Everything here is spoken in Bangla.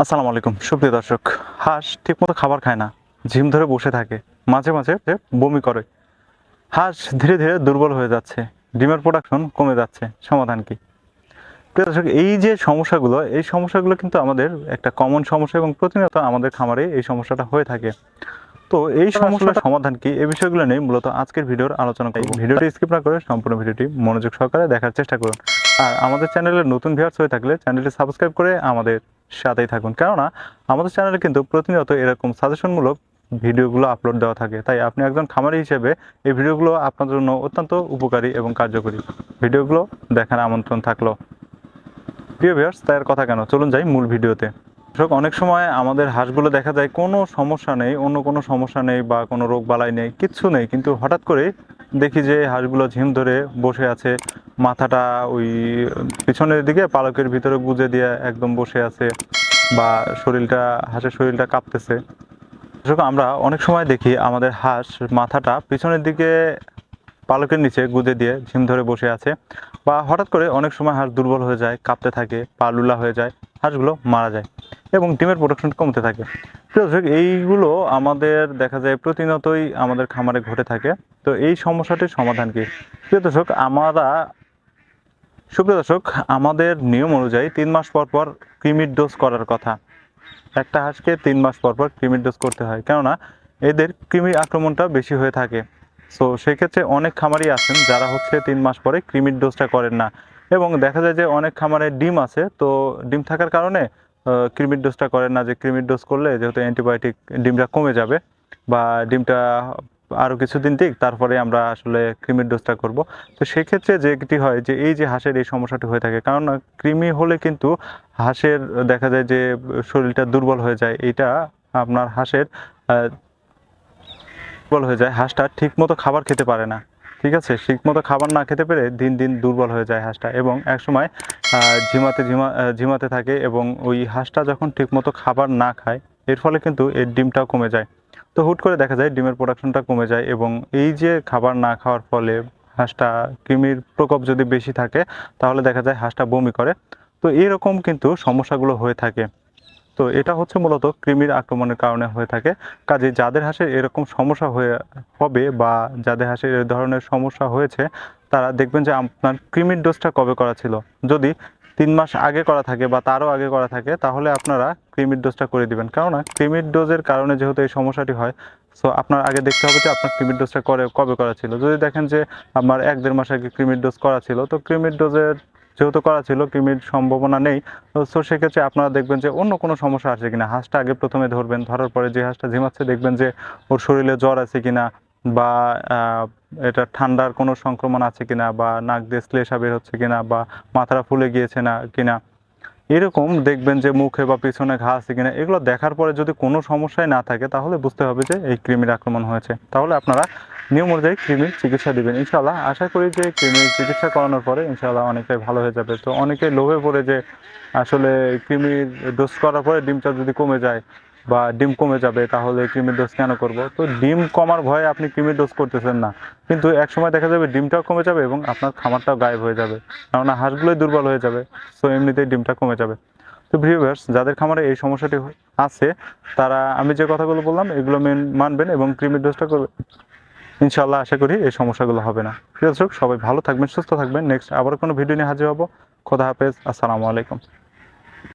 আসসালামু আলাইকুম সুপ্রিয় দর্শক। হাঁস ঠিকমতো খাবার খায় না, ঝিম ধরে বসে থাকে, মাঝে মাঝে বমি করে। হাঁস ধীরে ধীরে দুর্বল হয়ে যাচ্ছে, ডিমের প্রোডাকশন কমে যাচ্ছে। সমাধান কি? প্রিয় দর্শক, এই যে সমস্যাগুলো, এই সমস্যাগুলো কিন্তু আমাদের একটা কমন সমস্যা এবং প্রতিনিয়ত আমাদের খামারে এই সমস্যাটা হয়ে থাকে। তো এই সমস্যার সমাধান কি, এই বিষয়গুলো নিয়ে মূলত আজকের ভিডিওর আলোচনা করব। ভিডিওটি স্কিপ না করে সম্পূর্ণ ভিডিওটি মনোযোগ সহকারে দেখার চেষ্টা করুন। আর আমাদের চ্যানেলে নতুন ভিউয়ার্স হয়ে থাকলে চ্যানেলটি সাবস্ক্রাইব করে আমাদের সাথেই থাকুন, কেননা আমাদের চ্যানেলে কিন্তু প্রতিনিয়ত এরকম সাজেশনমূলক ভিডিওগুলো আপলোড দেওয়া থাকে। তাই আপনি একজন খামারি হিসেবে এই ভিডিওগুলো আপনার জন্য অত্যন্ত উপকারী এবং কার্যকরী। ভিডিওগুলো দেখার আমন্ত্রণ থাকলো। প্রিয় ভিউয়ার্স, তাই আর কথা কেন, চলুন যাই মূল ভিডিওতে। দর্শক, অনেক সময় আমাদের হাঁসগুলো দেখা যায় কোনো সমস্যা নেই, অন্য কোনো সমস্যা নেই বা কোনো রোগ বালাই নেই, কিচ্ছু নেই, কিন্তু হঠাৎ করে দেখি যে হাঁসগুলো ঝিম ধরে বসে আছে, মাথাটা ওই পিছনের দিকে পালকের ভিতরে গুজে দিয়ে একদম বসে আছে, বা হাঁসের শরীরটা কাঁপতেছে। দর্শক, আমরা অনেক সময় দেখি আমাদের হাঁস মাথাটা পিছনের দিকে পালকের নিচে গুঁজে দিয়ে ঝিম ধরে বসে আছে, বা হঠাৎ করে অনেক সময় হাঁস দুর্বল হয়ে যায়, কাঁপতে থাকে, পা লুলা হয়ে যায়, হাঁসগুলো মারা যায় এবং ডিমের প্রোডাকশন কমতে থাকে। প্রিয় দর্শক, এইগুলো আমাদের দেখা যায় প্রতিনিয়তই আমাদের খামারে ঘটে থাকে। তো এই সমস্যাটির সমাধান কি? সুপ্রিয় দর্শক, আমাদের নিয়ম অনুযায়ী 3 মাস পর পর কৃমির ডোজ করার কথা। একটা হাঁসকে 3 মাস পর পর কৃমির ডোজ করতে হয়, কেননা এদের কৃমির আক্রমণটা বেশি হয়ে থাকে। সো সেক্ষেত্রে অনেক খামারি আছেন যারা 3 মাস পরে কৃমির ডোজটা করেন না, এবং দেখা যায় যে অনেক খামারে ডিম আছে, তো ডিম থাকার কারণে কৃমির ডোজটা করেন না, যে কৃমির ডোজ করলে যেহেতু অ্যান্টিবায়োটিক ডিমটা কমে যাবে, বা ডিমটা আরও কিছুদিন দিক তারপরে আমরা আসলে কৃমির ডোজটা করব। তো সেক্ষেত্রে যেটি হয় যে এই যে হাঁসের এই সমস্যাটি হয়ে থাকে, কারণ কৃমি হলে কিন্তু হাঁসের দেখা যায় যে শরীরটা দুর্বল হয়ে যায়। এটা আপনার হাঁসের দুর্বল হয়ে যায়, হাঁসটা ঠিকমতো খাবার খেতে পারে না। ঠিক আছে, ঠিকমতো খাবার না খেতে পেরে দিন দিন দুর্বল হয়ে যায় হাঁসটা, এবং একসময় ঝিমাতে থাকে, এবং ওই হাঁসটা যখন ঠিকমতো খাবার না খায়, এর ফলে কিন্তু এর ডিমটাও কমে যায়। তো হুট করে দেখা যায় ডিমের প্রোডাকশনটা কমে যায়, এবং এই যে খাবার না খাওয়ার ফলে হাঁসটা, কৃমির প্রকোপ যদি বেশি থাকে তাহলে দেখা যায় হাঁসটা বমি করে। তো এরকম কিন্তু সমস্যাগুলো হয়ে থাকে। তো এটা মূলত কৃমির আক্রমণের কারণে হয়ে থাকে। কাজেই যাদের হাঁসের এরকম সমস্যা হবে, বা যাদের হাঁসের এ ধরনের সমস্যা হয়েছে, তারা দেখবেন যে আপনার কৃমির ডোজটা কবে করা ছিল। যদি 3 মাস আগে করা থাকে বা তারও আগে করা থাকে, তাহলে আপনারা কৃমির ডোজটা করে দিবেন। কেননা কৃমির ডোজের কারণে যেহেতু এই সমস্যাটি হয়, সো আপনার আগে দেখতে হবে যে আপনার কৃমির ডোজটা কবে করা ছিল। যদি দেখেন যে আমার 1-1.5 মাস আগে কৃমির ডোজ করা ছিল, তো কৃমির ডোজের যেহেতু করা ছিল, কৃমির সম্ভাবনা নেই। সো সেক্ষেত্রে আপনারা দেখবেন যে অন্য কোনো সমস্যা আছে কিনা, হাঁসটা আগে প্রথমে ধরবেন, ধরার পরে যে হাঁসটা ঝিমাচ্ছে দেখবেন যে ওর শরীরে জ্বর আছে কিনা, বা এটা ঠান্ডার কোনো সংক্রমণ আছে কিনা, বা নাক দিয়ে শ্লেষা বের হচ্ছে কিনা, বা মাথাটা ফুলে গিয়েছে না কিনা, এরকম দেখবেন যে মুখে বা পিছনে ঘা আছে কিনা। এগুলো দেখার পরে যদি কোনো সমস্যাই না থাকে, তাহলে বুঝতে হবে যে এই কৃমির আক্রমণ হয়েছে। তাহলে আপনারা নিয়ম অনুযায়ী কৃমির চিকিৎসা দিবেন। ইনশাআল্লাহ আশা করি যে কৃমির চিকিৎসা করানোর পরে ইনশাআল্লাহ অনেকটাই ভালো হয়ে যাবে। তো অনেকেই লোভে পড়ে যে আসলে কৃমির ডোজ করার পরে ডিমটা যদি কমে যায়, বা ডিম কমে যাবে, তাহলে কৃমির ডোজ কেন করব? তো ডিম কমার ভয়ে আপনি কৃমির ডোজ করতেছেন না, কিন্তু একসময় দেখা যাবে ডিমটাও কমে যাবে এবং আপনার খামারটাও গায়েব হয়ে যাবে, কেননা হাঁসগুলোই দুর্বল হয়ে যাবে। সো এমনিতেই ডিমটা কমে যাবে। তো ভিউয়ার্স, যাদের খামারে এই সমস্যাটি আছে, তারা আমি যে কথাগুলো বললাম এগুলো মানবেন এবং কৃমির ডোজটা করবেন। ইনশাআল্লাহ আশা করি এই সমস্যাগুলো হবে না। প্রিয় দর্শক, সবাই ভালো থাকবেন, সুস্থ থাকবেন। নেক্সট আবার কোনো ভিডিও নিয়ে হাজির হব। খোদা হাফেজ, আসসালামু আলাইকুম।